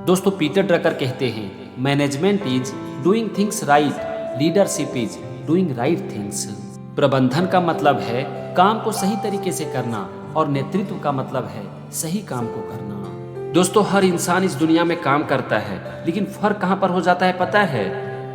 दोस्तों Peter Drucker कहते हैं management is doing things right, leadership is doing right things. प्रबंधन का मतलब है काम को सही तरीके से करना और नेतृत्व का मतलब है सही काम को करना। दोस्तों हर इंसान इस दुनिया में काम करता है, लेकिन फर्क कहाँ पर हो जाता है पता है?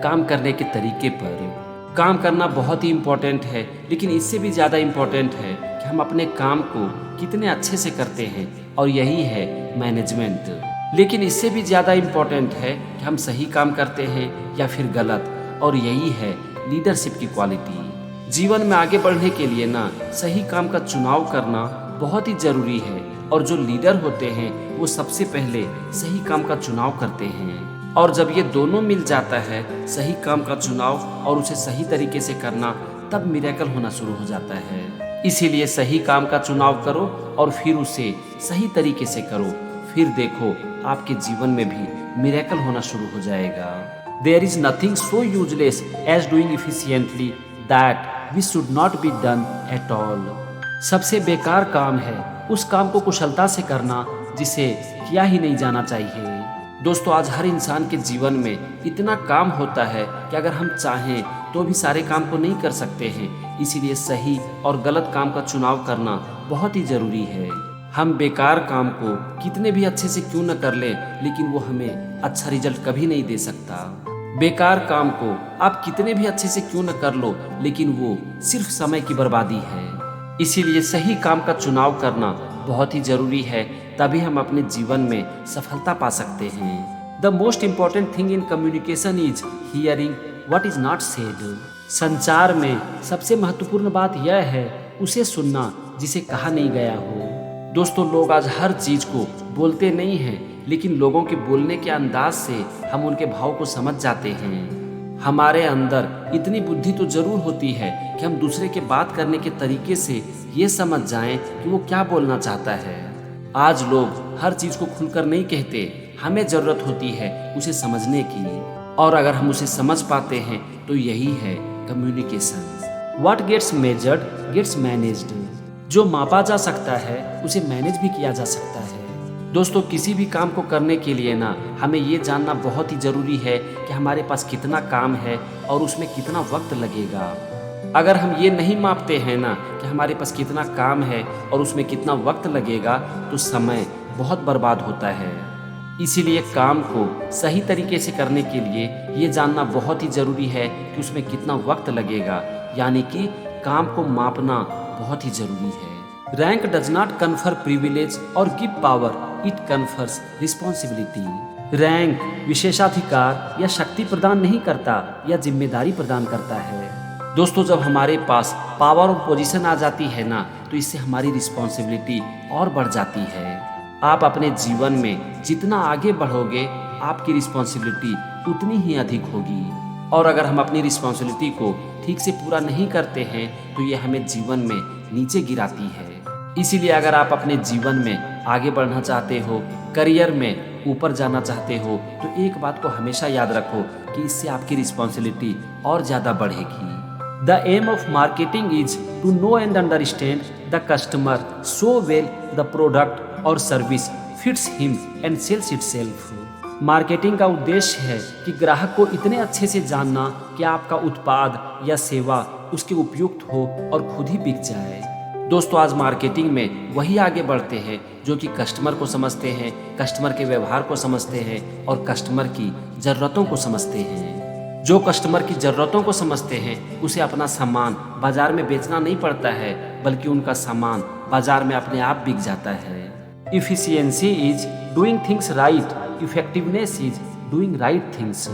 काम करने के तरीके पर। काम करना बहुत ही इम्पोर्टेंट है, लेकिन इससे भी ज़्यादा इम्पोर्टेंट है कि हम अपने काम को कितने अच्छे से करते हैं, और यही है मैनेजमेंट। लेकिन इससे भी ज़्यादा इम्पोर्टेंट है कि हम सही काम करते हैं या फिर गलत, और यही है लीडरशिप की क्वालिटी। जीवन में आगे बढ़ने के लिए ना सही काम का चुनाव करना बहुत ही ज़रूरी है, और जो लीडर होते हैं वो सबसे पहले सही काम का चुनाव करते हैं। और जब ये दोनों मिल जाता है, सही काम का चुनाव और उसे सही तरीके से करना, तब मिरेकल होना शुरू हो जाता है। इसीलिए सही काम का चुनाव करो और फिर उसे सही तरीके से करो, फिर देखो आपके जीवन में भी मिरेकल होना शुरू हो जाएगा। There is nothing so useless as doing efficiently that we should not be done at all. सबसे बेकार काम है उस काम को कुशलता से करना जिसे किया ही नहीं जाना चाहिए। दोस्तों आज हर इंसान के जीवन में इतना काम होता है कि अगर हम चाहें तो भी सारे काम को नहीं कर सकते हैं। इसीलिए सही और गलत काम का चुनाव करना बहुत ही जरूरी है। हम बेकार काम को कितने भी अच्छे से क्यों न कर लें, लेकिन वो हमें अच्छा रिजल्ट कभी नहीं दे सकता। बेकार काम को आप कितने भी अच्छे से क्यों न कर लो, लेकिन वो सिर्फ समय की बर्बादी है। इसीलिए सही काम का चुनाव करना बहुत ही जरूरी है, तभी हम अपने जीवन में सफलता पा सकते हैं। The most important thing in communication is hearing what is not said. संचार में सबसे महत्वपूर्ण बात यह है उसे सुनना जिसे कहा नहीं गया हो। दोस्तों लोग आज हर चीज को बोलते नहीं हैं, लेकिन लोगों के बोलने के अंदाज से हम उनके भाव को समझ जाते हैं। हमारे अंदर इतनी बुद्धि तो जरूर होती है कि हम दूसरे के बात करने के तरीके से ये समझ जाएं कि वो क्या बोलना चाहता है। आज लोग हर चीज को खुलकर नहीं कहते, हमें जरूरत होती है उसे समझने की, और अगर हम उसे समझ पाते हैं तो यही है communication. What gets measured gets managed. जो मापा जा सकता है उसे मैनेज भी किया जा सकता है। दोस्तों किसी भी काम को करने के लिए ना हमें ये जानना बहुत ही ज़रूरी है कि हमारे पास कितना काम है और उसमें कितना वक्त लगेगा। अगर हम ये नहीं मापते हैं ना कि हमारे पास कितना काम है और उसमें कितना वक्त लगेगा, तो समय बहुत बर्बाद होता है। इसीलिए काम को सही तरीके से करने के लिए ये जानना बहुत ही ज़रूरी है कि उसमें कितना वक्त लगेगा, यानी कि काम को मापना बहुत ही जरूरी है। Rank does not confer privilege or give power, it confers responsibility. Rank विशेषाधिकार या शक्ति प्रदान नहीं करता या जिम्मेदारी प्रदान करता है। दोस्तों जब हमारे पास पावर और पोजीशन आ जाती है ना, तो इससे हमारी रिस्पॉन्सिबिलिटी और बढ़ जाती है। आप अपने जीवन में जितना आगे बढ़ोगे, आपकी रिस्पॉन्सिबिलिटी उतनी ही अधिक होगी। और अगर हम अपनी रिस्पॉन्सिबिलिटी को ठीक से पूरा नहीं करते हैं तो ये हमें जीवन में नीचे गिराती है। इसीलिए अगर आप अपने जीवन में आगे बढ़ना चाहते हो, करियर में ऊपर जाना चाहते हो, तो एक बात को हमेशा याद रखो कि इससे आपकी रिस्पॉन्सिबिलिटी और ज़्यादा बढ़ेगी। The aim of marketing is to know and understand the customer so well the product or service fits him and sells itself. Marketing का उद्देश्य है कि ग्राहक को इतने अच्छे से जानना कि आपका उत्पाद या सेवा उसके उपयुक्त हो और खुद ही बिक जाए। दोस्तों आज मार्केटिंग में वही आगे बढ़ते हैं जो कि कस्टमर को समझते हैं, कस्टमर के व्यवहार को समझते हैं और कस्टमर की ज़रूरतों को समझते हैं। जो कस्टमर की ज़रूरतों को समझते हैं उसे अपना सामान बाजार में बेचना नहीं पड़ता है, बल्कि उनका सामान बाजार में अपने आप बिक जाता है। Efficiency is doing things right, effectiveness is doing right things.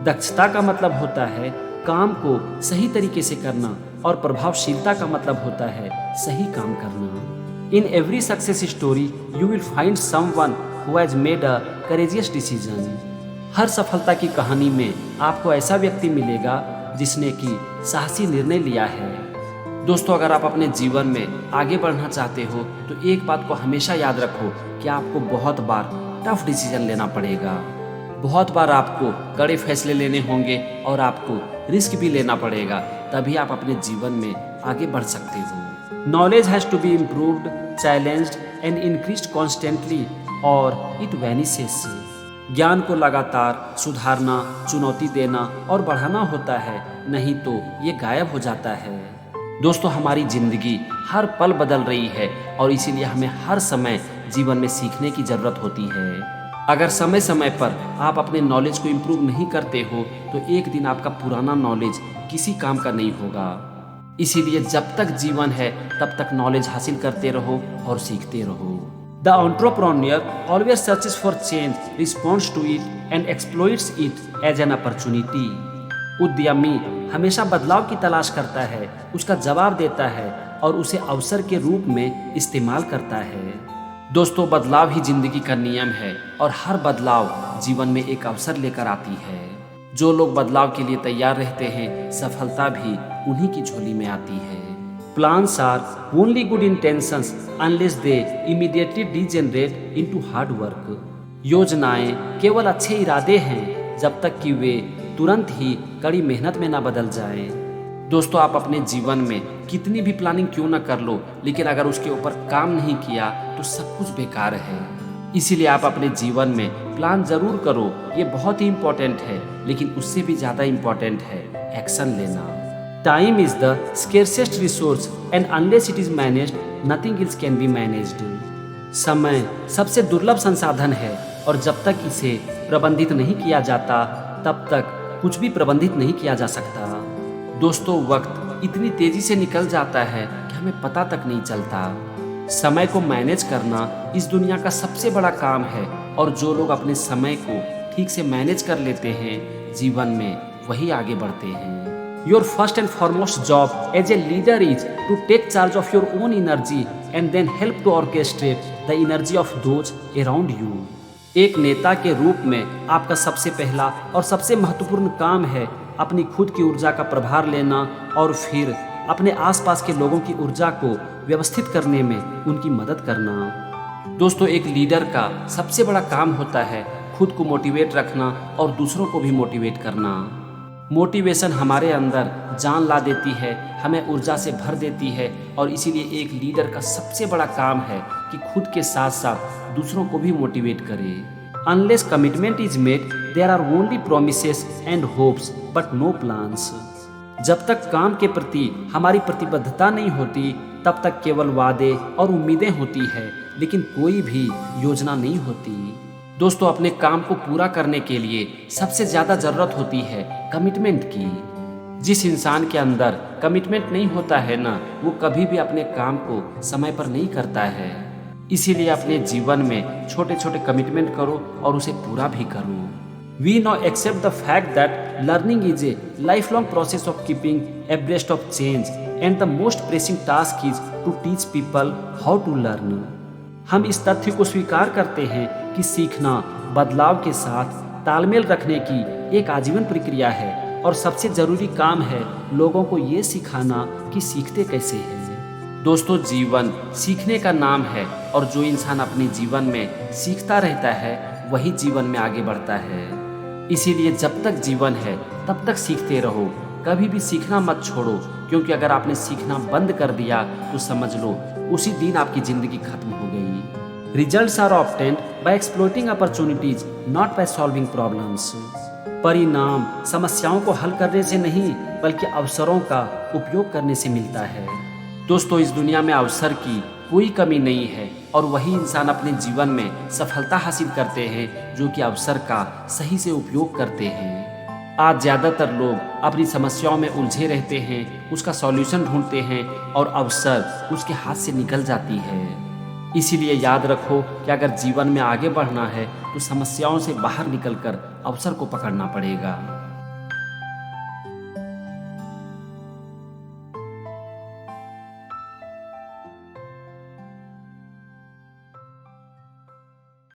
दक्षता का मतलब होता है काम को सही तरीके से करना, और प्रभावशीलता का मतलब होता है सही काम करना। In every success story you will find someone who has made a courageous decision. हर सफलता की कहानी में आपको ऐसा व्यक्ति मिलेगा जिसने कि साहसी निर्णय लिया है। दोस्तों अगर आप अपने जीवन में आगे बढ़ना चाहते हो तो एक बात को हमेशा याद रखो कि आपको बहुत बार टफ डिसीजन लेना पड़ेगा। बहुत बार आपको कड़े फैसले लेने होंगे और आपको रिस्क भी लेना पड़ेगा, तभी आप अपने जीवन में आगे बढ़ सकते हो। Knowledge has to be improved, challenged and increased constantly or it vanishes. ज्ञान को लगातार सुधारना, चुनौती देना और बढ़ाना होता है, नहीं तो ये गायब हो जाता है। दोस्तों, हमारी जिंदगी हर पल बदल रही है और इसीलिए हमें हर समय जीवन में सीखने की ज़रूरत होती है। अगर समय समय पर आप अपने नॉलेज को इम्प्रूव नहीं करते हो तो एक दिन आपका पुराना नॉलेज किसी काम का नहीं होगा। इसीलिए जब तक जीवन है तब तक नॉलेज हासिल करते रहो और सीखते रहो। The entrepreneur always searches for change, responds to it and exploits it as an opportunity. उद्यमी हमेशा बदलाव की तलाश करता है, उसका जवाब देता है और उसे अवसर के रूप में इस्तेमाल करता है। दोस्तों, बदलाव ही जिंदगी का नियम है और हर बदलाव जीवन में एक अवसर लेकर आती है। जो लोग बदलाव के लिए तैयार रहते हैं, सफलता भी उन्हीं की झोली में आती है। Plans are only good intentions unless they immediately degenerate into hard work. योजनाएं केवल अच्छे इरादे हैं जब तक कि वे तुरंत ही कड़ी मेहनत में ना बदल जाएं। दोस्तों, आप अपने जीवन में कितनी भी प्लानिंग क्यों ना कर लो, लेकिन अगर उसके ऊपर काम नहीं किया तो सब कुछ बेकार है। इसीलिए आप अपने जीवन में प्लान जरूर करो, ये बहुत ही इम्पोर्टेंट है, लेकिन उससे भी ज़्यादा इम्पोर्टेंट है एक्शन लेना। Time is the scarcest resource and unless it is managed nothing else can be managed. समय सबसे दुर्लभ संसाधन है और जब तक इसे प्रबंधित नहीं किया जाता तब तक कुछ भी प्रबंधित नहीं किया जा सकता। दोस्तों, वक्त इतनी तेजी से निकल जाता है कि हमें पता तक नहीं चलता। समय को मैनेज करना इस दुनिया का सबसे बड़ा काम है और जो लोग अपने समय को ठीक से मैनेज कर लेते हैं, जीवन में वही आगे बढ़ते हैं। Your first and foremost job as a leader is to take charge of your own energy and then help to orchestrate the energy of those around you. एक नेता के रूप में आपका सबसे पहला और सबसे महत्वपूर्ण काम है अपनी खुद की ऊर्जा का प्रभार लेना और फिर अपने आसपास के लोगों की ऊर्जा को व्यवस्थित करने में उनकी मदद करना। दोस्तों, एक लीडर का सबसे बड़ा काम होता है खुद को मोटिवेट रखना और दूसरों को भी मोटिवेट करना। मोटिवेशन हमारे अंदर जान ला देती है, हमें ऊर्जा से भर देती है और इसीलिए एक लीडर का सबसे बड़ा काम है कि खुद के साथ साथ दूसरों को भी मोटिवेट करे। Unless commitment is made, there are only promises and hopes, but no plans. जब तक काम के प्रति हमारी प्रतिबद्धता नहीं होती तब तक केवल वादे और उम्मीदें होती है, लेकिन कोई भी योजना नहीं होती। दोस्तों, अपने काम को पूरा करने के लिए सबसे ज़्यादा ज़रूरत होती है कमिटमेंट की। जिस इंसान के अंदर कमिटमेंट नहीं होता है ना, वो कभी भी अपने काम को समय पर नहीं करता है। इसीलिए अपने जीवन में छोटे छोटे कमिटमेंट करो और उसे पूरा भी करो। We now accept the fact that learning is a lifelong process of keeping abreast of change and the most pressing task is to teach people how to learn. हम इस तथ्य को स्वीकार करते हैं कि सीखना बदलाव के साथ तालमेल रखने की एक आजीवन प्रक्रिया है और सबसे ज़रूरी काम है लोगों को ये सिखाना कि सीखते कैसे हैं। दोस्तों, जीवन सीखने का नाम है और जो इंसान अपने जीवन में सीखता रहता है वही जीवन में आगे बढ़ता है। इसीलिए जब तक जीवन है तब तक सीखते रहो, कभी भी सीखना मत छोड़ो, क्योंकि अगर आपने सीखना बंद कर दिया तो समझ लो उसी दिन आपकी ज़िंदगी खत्म हो गई। Results are obtained by exploiting opportunities, not by solving problems. परिणाम समस्याओं को हल करने से नहीं बल्कि अवसरों का उपयोग करने से मिलता है। दोस्तों, इस दुनिया में अवसर की कोई कमी नहीं है और वही इंसान अपने जीवन में सफलता हासिल करते हैं जो कि अवसर का सही से उपयोग करते हैं। आज ज़्यादातर लोग अपनी समस्याओं में उलझे रहते हैं, उसका सॉल्यूशन ढूंढते हैं और अवसर उसके हाथ से निकल जाती है। इसीलिए याद रखो कि अगर जीवन में आगे बढ़ना है तो समस्याओं से बाहर निकलकर अवसर को पकड़ना पड़ेगा।